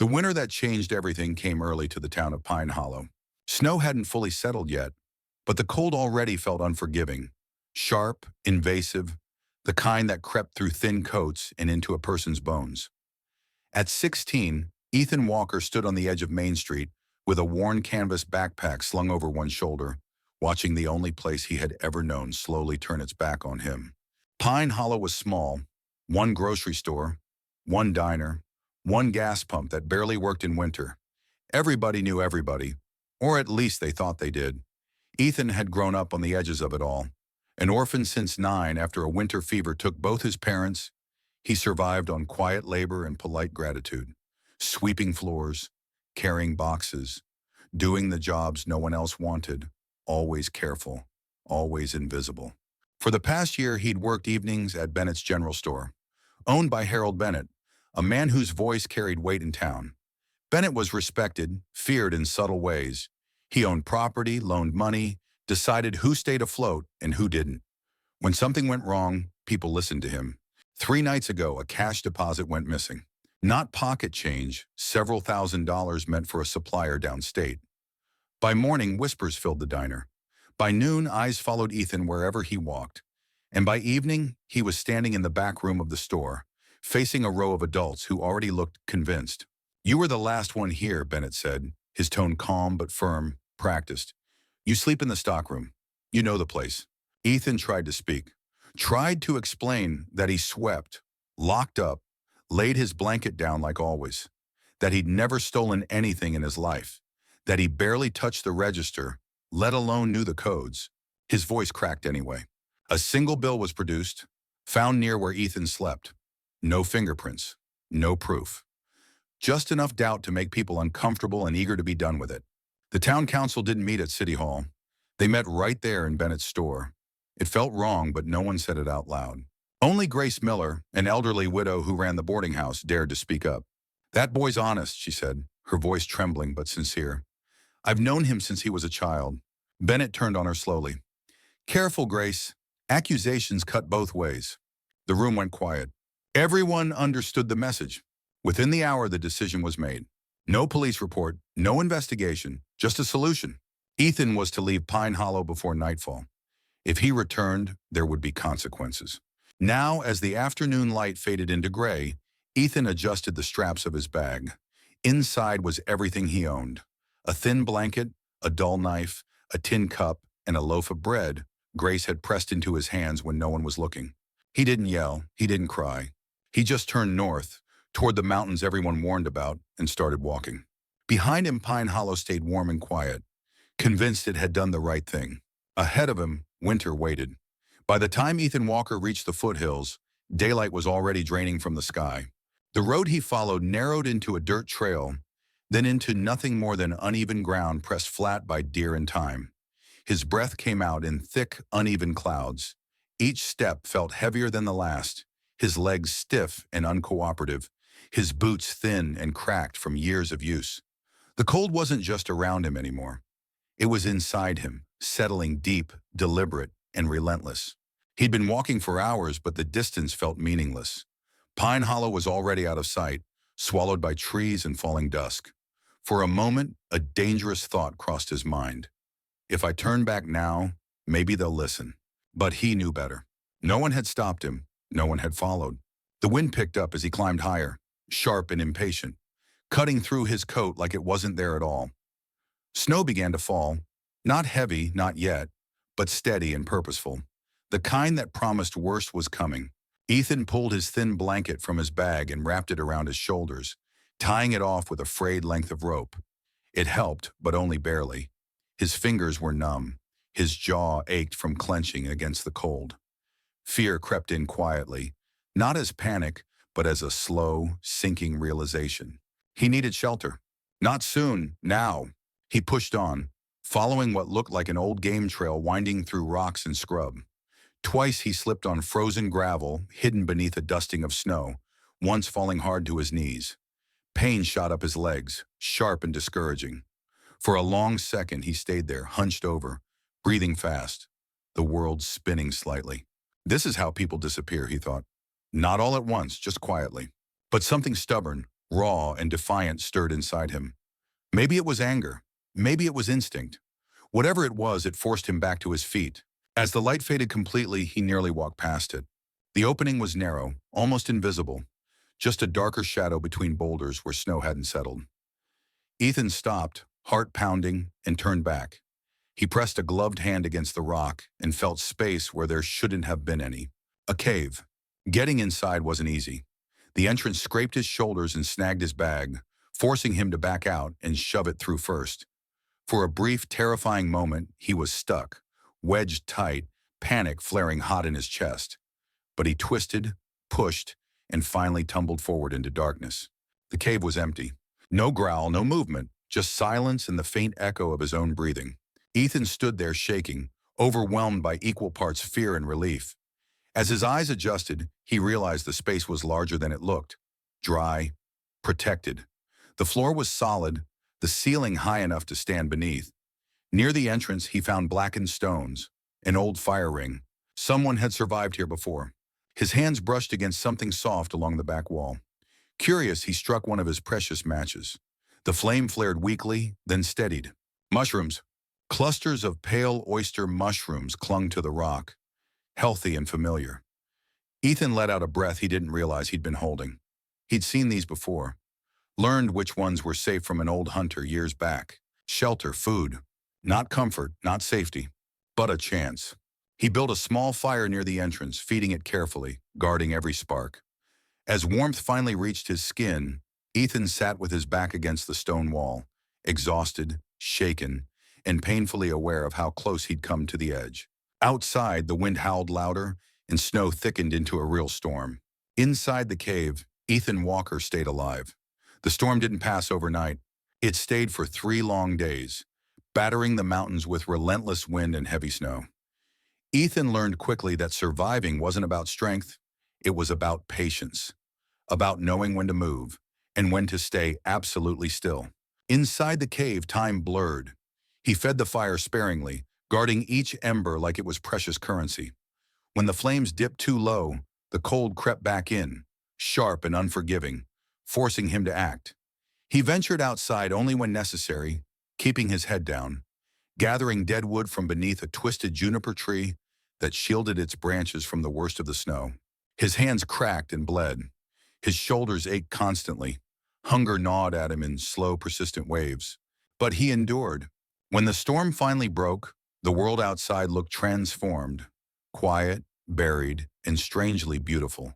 The winter that changed everything came early to the town of Pine Hollow. Snow hadn't fully settled yet, but the cold already felt unforgiving. Sharp, invasive, the kind that crept through thin coats and into a person's bones. At 16, Ethan Walker stood on the edge of Main Street with a worn canvas backpack slung over one shoulder, watching the only place he had ever known slowly turn its back on him. Pine Hollow was small, one grocery store, one diner, one gas pump that barely worked in winter. Everybody knew everybody, or at least they thought they did. Ethan had grown up on the edges of it all. An orphan since 9 after a winter fever took both his parents, he survived on quiet labor and polite gratitude, sweeping floors, carrying boxes, doing the jobs no one else wanted, always careful, always invisible. For the past year, he'd worked evenings at Bennett's General Store, owned by Harold Bennett, a man whose voice carried weight in town. Bennett was respected, feared in subtle ways. He owned property, loaned money, decided who stayed afloat and who didn't. When something went wrong, people listened to him. 3 nights ago, a cash deposit went missing. Not pocket change, several $1,000s meant for a supplier downstate. By morning, whispers filled the diner. By noon, eyes followed Ethan wherever he walked. And by evening, he was standing in the back room of the store, facing a row of adults who already looked convinced. "You were the last one here," Bennett said, his tone calm but firm, practiced. "You sleep in the stockroom. You know the place." Ethan tried to speak, tried to explain that he swept, locked up, laid his blanket down like always, that he'd never stolen anything in his life, that he barely touched the register, let alone knew the codes. His voice cracked anyway. A single bill was produced, found near where Ethan slept. No fingerprints, no proof. Just enough doubt to make people uncomfortable and eager to be done with it. The town council didn't meet at City Hall. They met right there in Bennett's store. It felt wrong, but no one said it out loud. Only Grace Miller, an elderly widow who ran the boarding house, dared to speak up. "That boy's honest," she said, her voice trembling but sincere. "I've known him since he was a child." Bennett turned on her slowly. "Careful, Grace. Accusations cut both ways." The room went quiet. Everyone understood the message. Within the hour, the decision was made. No police report, no investigation, just a solution. Ethan was to leave Pine Hollow before nightfall. If he returned, there would be consequences. Now, as the afternoon light faded into gray, Ethan adjusted the straps of his bag. Inside was everything he owned. A thin blanket, a dull knife, a tin cup, and a loaf of bread Grace had pressed into his hands when no one was looking. He didn't yell, he didn't cry. He just turned north, toward the mountains everyone warned about, and started walking. Behind him, Pine Hollow stayed warm and quiet, convinced it had done the right thing. Ahead of him, winter waited. By the time Ethan Walker reached the foothills, daylight was already draining from the sky. The road he followed narrowed into a dirt trail, then into nothing more than uneven ground pressed flat by deer and time. His breath came out in thick, uneven clouds. Each step felt heavier than the last, his legs stiff and uncooperative, his boots thin and cracked from years of use. The cold wasn't just around him anymore. It was inside him, settling deep, deliberate, and relentless. He'd been walking for hours, but the distance felt meaningless. Pine Hollow was already out of sight, swallowed by trees and falling dusk. For a moment, a dangerous thought crossed his mind. If I turn back now, maybe they'll listen. But he knew better. No one had stopped him. No one had followed. The wind picked up as he climbed higher, sharp and impatient, cutting through his coat like it wasn't there at all. Snow began to fall, not heavy, not yet, but steady and purposeful. The kind that promised worse was coming. Ethan pulled his thin blanket from his bag and wrapped it around his shoulders, tying it off with a frayed length of rope. It helped, but only barely. His fingers were numb. His jaw ached from clenching against the cold. Fear crept in quietly, not as panic, but as a slow, sinking realization. He needed shelter. Not soon, now. He pushed on, following what looked like an old game trail winding through rocks and scrub. Twice he slipped on frozen gravel, hidden beneath a dusting of snow, once falling hard to his knees. Pain shot up his legs, sharp and discouraging. For a long second he stayed there, hunched over, breathing fast, the world spinning slightly. This is how people disappear, he thought. Not all at once, just quietly. But something stubborn, raw and defiant, stirred inside him. Maybe it was anger. Maybe it was instinct. Whatever it was, it forced him back to his feet. As the light faded completely, he nearly walked past it. The opening was narrow, almost invisible, just a darker shadow between boulders where snow hadn't settled. Ethan stopped, heart pounding, and turned back. He pressed a gloved hand against the rock and felt space where there shouldn't have been any. A cave. Getting inside wasn't easy. The entrance scraped his shoulders and snagged his bag, forcing him to back out and shove it through first. For a brief, terrifying moment, he was stuck, wedged tight, panic flaring hot in his chest. But he twisted, pushed, and finally tumbled forward into darkness. The cave was empty. No growl, no movement, just silence and the faint echo of his own breathing. Ethan stood there shaking, overwhelmed by equal parts fear and relief. As his eyes adjusted, he realized the space was larger than it looked. Dry, protected. The floor was solid, the ceiling high enough to stand beneath. Near the entrance, he found blackened stones, an old fire ring. Someone had survived here before. His hands brushed against something soft along the back wall. Curious, he struck one of his precious matches. The flame flared weakly, then steadied. Mushrooms. Clusters of pale oyster mushrooms clung to the rock, healthy and familiar. Ethan let out a breath he didn't realize he'd been holding. He'd seen these before, learned which ones were safe from an old hunter years back. Shelter, food. Not comfort, not safety, but a chance. He built a small fire near the entrance, feeding it carefully, guarding every spark. As warmth finally reached his skin, Ethan sat with his back against the stone wall, exhausted, shaken, and painfully aware of how close he'd come to the edge. Outside, the wind howled louder, and snow thickened into a real storm. Inside the cave, Ethan Walker stayed alive. The storm didn't pass overnight. It stayed for 3 long days, battering the mountains with relentless wind and heavy snow. Ethan learned quickly that surviving wasn't about strength, it was about patience, about knowing when to move, and when to stay absolutely still. Inside the cave, time blurred. He fed the fire sparingly, guarding each ember like it was precious currency. When the flames dipped too low, the cold crept back in, sharp and unforgiving, forcing him to act. He ventured outside only when necessary, keeping his head down, gathering dead wood from beneath a twisted juniper tree that shielded its branches from the worst of the snow. His hands cracked and bled. His shoulders ached constantly. Hunger gnawed at him in slow, persistent waves. But he endured. When the storm finally broke, the world outside looked transformed, quiet, buried, and strangely beautiful.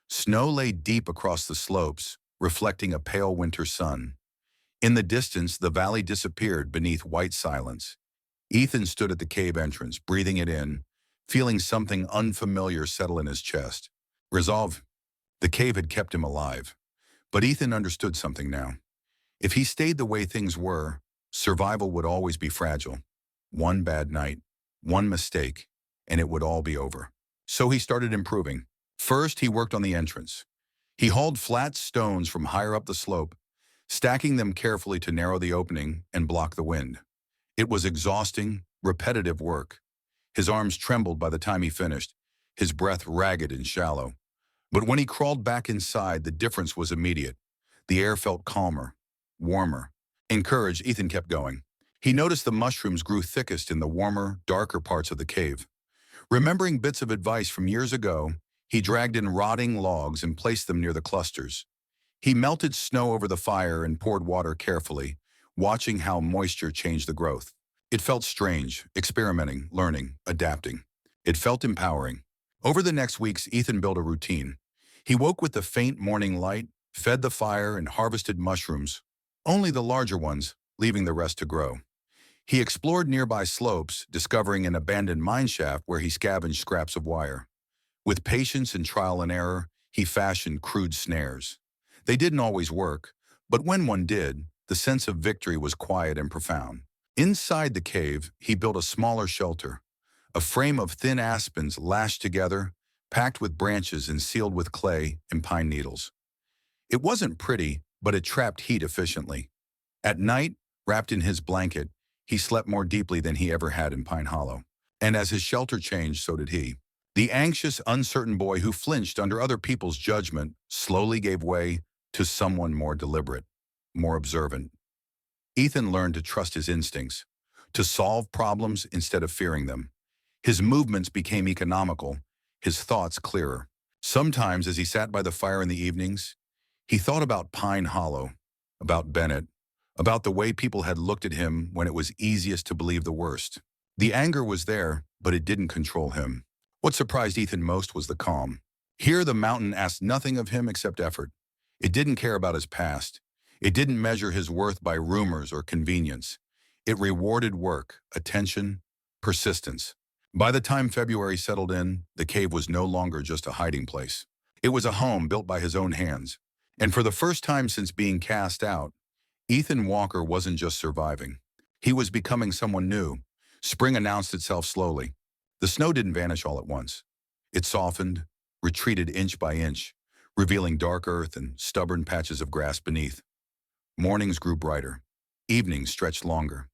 Snow lay deep across the slopes, reflecting a pale winter sun. In the distance, the valley disappeared beneath white silence. Ethan stood at the cave entrance, breathing it in, feeling something unfamiliar settle in his chest. Resolve. The cave had kept him alive. But Ethan understood something now. If he stayed the way things were, survival would always be fragile. One bad night, one mistake, and it would all be over. So he started improving. First, he worked on the entrance. He hauled flat stones from higher up the slope, stacking them carefully to narrow the opening and block the wind. It was exhausting, repetitive work. His arms trembled by the time he finished, his breath ragged and shallow. But when he crawled back inside, the difference was immediate. The air felt calmer, warmer. Encouraged, Ethan kept going. He noticed the mushrooms grew thickest in the warmer, darker parts of the cave. Remembering bits of advice from years ago, he dragged in rotting logs and placed them near the clusters. He melted snow over the fire and poured water carefully, watching how moisture changed the growth. It felt strange, experimenting, learning, adapting. It felt empowering. Over the next weeks, Ethan built a routine. He woke with the faint morning light, fed the fire, and harvested mushrooms, only the larger ones, leaving the rest to grow. He explored nearby slopes, discovering an abandoned mine shaft where he scavenged scraps of wire. With patience and trial and error, he fashioned crude snares. They didn't always work, but when one did, the sense of victory was quiet and profound. Inside the cave, he built a smaller shelter, a frame of thin aspens lashed together, packed with branches and sealed with clay and pine needles. It wasn't pretty, but it trapped heat efficiently. At night, wrapped in his blanket, he slept more deeply than he ever had in Pine Hollow. And as his shelter changed, so did he. The anxious, uncertain boy who flinched under other people's judgment slowly gave way, to someone more deliberate, more observant. Ethan learned to trust his instincts, to solve problems instead of fearing them. His movements became economical, his thoughts clearer. Sometimes, as he sat by the fire in the evenings, he thought about Pine Hollow, about Bennett, about the way people had looked at him when it was easiest to believe the worst. The anger was there, but it didn't control him. What surprised Ethan most was the calm. Here the mountain asked nothing of him except effort. It didn't care about his past. It didn't measure his worth by rumors or convenience. It rewarded work, attention, persistence. By the time February settled in, the cave was no longer just a hiding place. It was a home built by his own hands. And for the first time since being cast out, Ethan Walker wasn't just surviving. He was becoming someone new. Spring announced itself slowly. The snow didn't vanish all at once. It softened, retreated inch by inch, revealing dark earth and stubborn patches of grass beneath. Mornings grew brighter. Evenings stretched longer.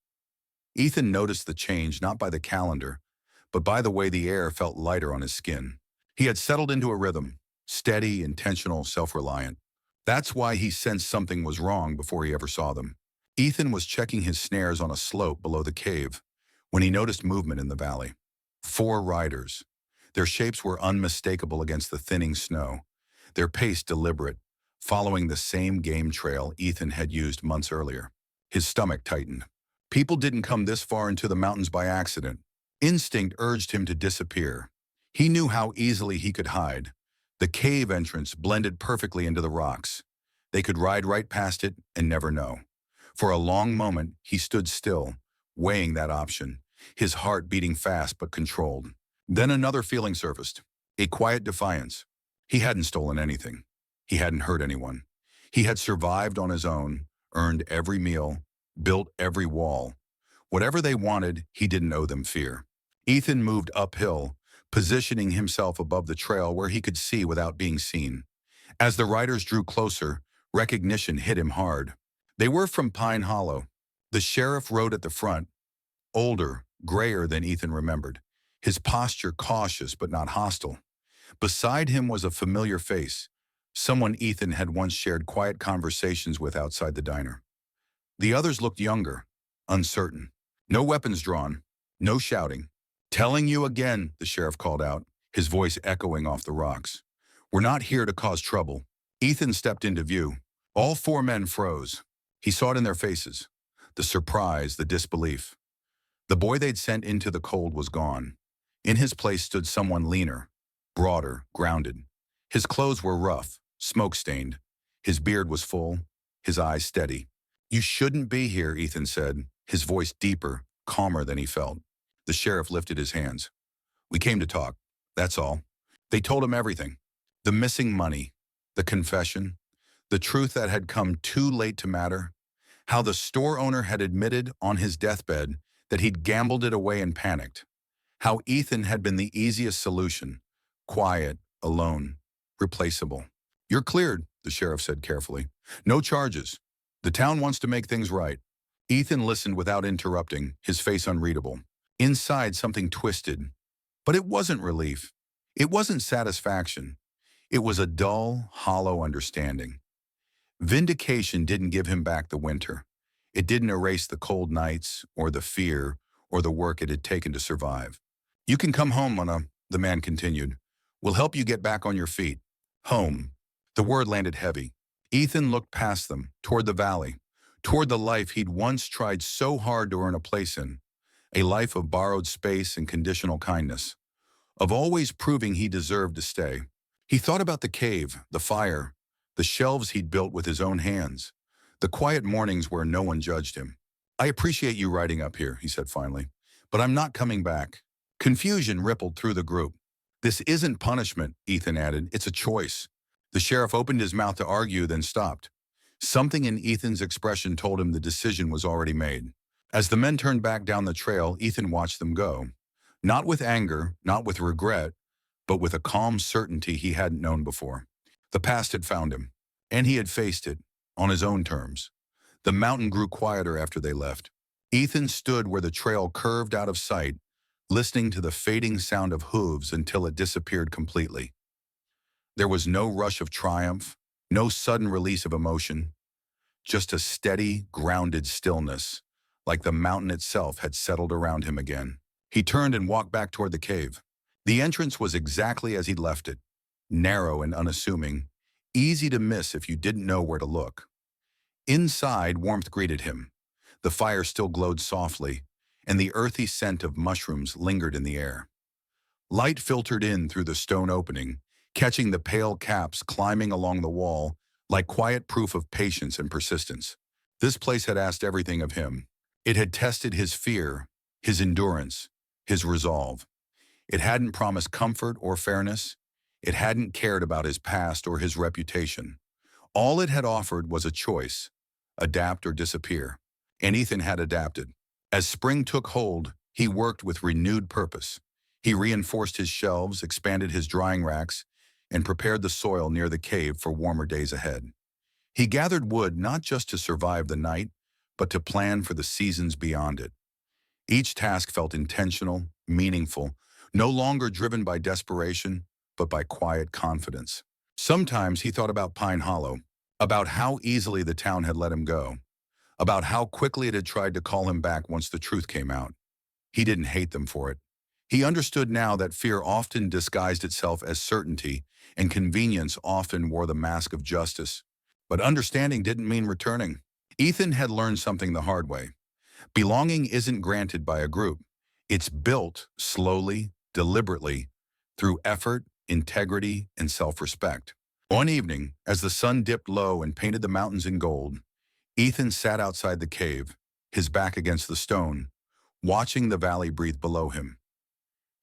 Ethan noticed the change not by the calendar, but by the way the air felt lighter on his skin. He had settled into a rhythm, steady, intentional, self-reliant. That's why he sensed something was wrong before he ever saw them. Ethan was checking his snares on a slope below the cave when he noticed movement in the valley. 4 riders. Their shapes were unmistakable against the thinning snow, their pace deliberate, following the same game trail Ethan had used months earlier. His stomach tightened. People didn't come this far into the mountains by accident. Instinct urged him to disappear. He knew how easily he could hide. The cave entrance blended perfectly into the rocks. They could ride right past it and never know. For a long moment, he stood still, weighing that option, his heart beating fast but controlled. Then another feeling surfaced, a quiet defiance. He hadn't stolen anything. He hadn't hurt anyone. He had survived on his own, earned every meal, built every wall. Whatever they wanted, he didn't owe them fear. Ethan moved uphill, positioning himself above the trail where he could see without being seen. As the riders drew closer, recognition hit him hard. They were from Pine Hollow. The sheriff rode at the front, older, grayer than Ethan remembered, his posture cautious but not hostile. Beside him was a familiar face, someone Ethan had once shared quiet conversations with outside the diner. The others looked younger, uncertain. No weapons drawn, no shouting. "Telling you again," the sheriff called out, his voice echoing off the rocks. "We're not here to cause trouble." Ethan stepped into view. All 4 men froze. He saw it in their faces, the surprise, the disbelief. The boy they'd sent into the cold was gone. In his place stood someone leaner, broader, grounded. His clothes were rough, smoke-stained. His beard was full, his eyes steady. "You shouldn't be here," Ethan said, his voice deeper, calmer than he felt. The sheriff lifted his hands. "We came to talk, that's all." They told him everything. The missing money, the confession, the truth that had come too late to matter, how the store owner had admitted on his deathbed that he'd gambled it away and panicked, how Ethan had been the easiest solution, quiet, alone, replaceable. "You're cleared," the sheriff said carefully. "No charges. The town wants to make things right." Ethan listened without interrupting, his face unreadable. Inside, something twisted. But it wasn't relief. It wasn't satisfaction. It was a dull, hollow understanding. Vindication didn't give him back the winter. It didn't erase the cold nights, or the fear, or the work it had taken to survive. "You can come home, Mona," the man continued. "We'll help you get back on your feet." Home. The word landed heavy. Ethan looked past them, toward the valley, toward the life he'd once tried so hard to earn a place in. A life of borrowed space and conditional kindness, of always proving he deserved to stay. He thought about the cave, the fire, the shelves he'd built with his own hands, the quiet mornings where no one judged him. "I appreciate you riding up here," he said finally, "but I'm not coming back." Confusion rippled through the group. "This isn't punishment," Ethan added, "it's a choice." The sheriff opened his mouth to argue, then stopped. Something in Ethan's expression told him the decision was already made. As the men turned back down the trail, Ethan watched them go. Not with anger, not with regret, but with a calm certainty he hadn't known before. The past had found him, and he had faced it, on his own terms. The mountain grew quieter after they left. Ethan stood where the trail curved out of sight, listening to the fading sound of hooves until it disappeared completely. There was no rush of triumph, No sudden release of emotion, just a steady, grounded stillness, like the mountain itself had settled around him again. He turned and walked back toward the cave. The entrance was exactly as he'd left it, narrow and unassuming, easy to miss if you didn't know where to look. Inside, warmth greeted him. The fire still glowed softly, and the earthy scent of mushrooms lingered in the air. Light filtered in through the stone opening, catching the pale caps climbing along the wall like quiet proof of patience and persistence. This place had asked everything of him. It had tested his fear, his endurance, his resolve. It hadn't promised comfort or fairness. It hadn't cared about his past or his reputation. All it had offered was a choice, adapt or disappear. And Ethan had adapted. As spring took hold, he worked with renewed purpose. He reinforced his shelves, expanded his drying racks, and prepared the soil near the cave for warmer days ahead. He gathered wood not just to survive the night, but to plan for the seasons beyond it. Each task felt intentional, meaningful, no longer driven by desperation, but by quiet confidence. Sometimes he thought about Pine Hollow, about how easily the town had let him go, about how quickly it had tried to call him back once the truth came out. He didn't hate them for it. He understood now that fear often disguised itself as certainty, and convenience often wore the mask of justice. But understanding didn't mean returning. Ethan had learned something the hard way. Belonging isn't granted by a group. It's built slowly, deliberately, through effort, integrity, and self-respect. One evening, as the sun dipped low and painted the mountains in gold, Ethan sat outside the cave, his back against the stone, watching the valley breathe below him.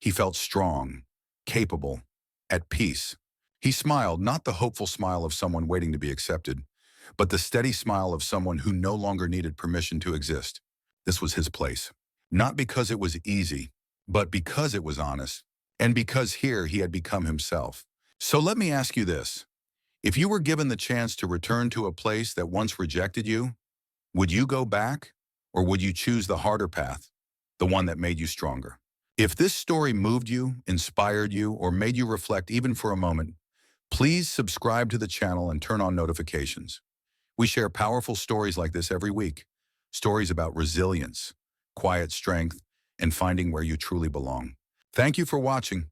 He felt strong, capable, at peace. He smiled, not the hopeful smile of someone waiting to be accepted, but the steady smile of someone who no longer needed permission to exist. This was his place. Not because it was easy, but because it was honest, and because here he had become himself. So let me ask you this. If you were given the chance to return to a place that once rejected you, would you go back, or would you choose the harder path, the one that made you stronger? If this story moved you, inspired you, or made you reflect even for a moment, please subscribe to the channel and turn on notifications. We share powerful stories like this every week. Stories about resilience, quiet strength, and finding where you truly belong. Thank you for watching.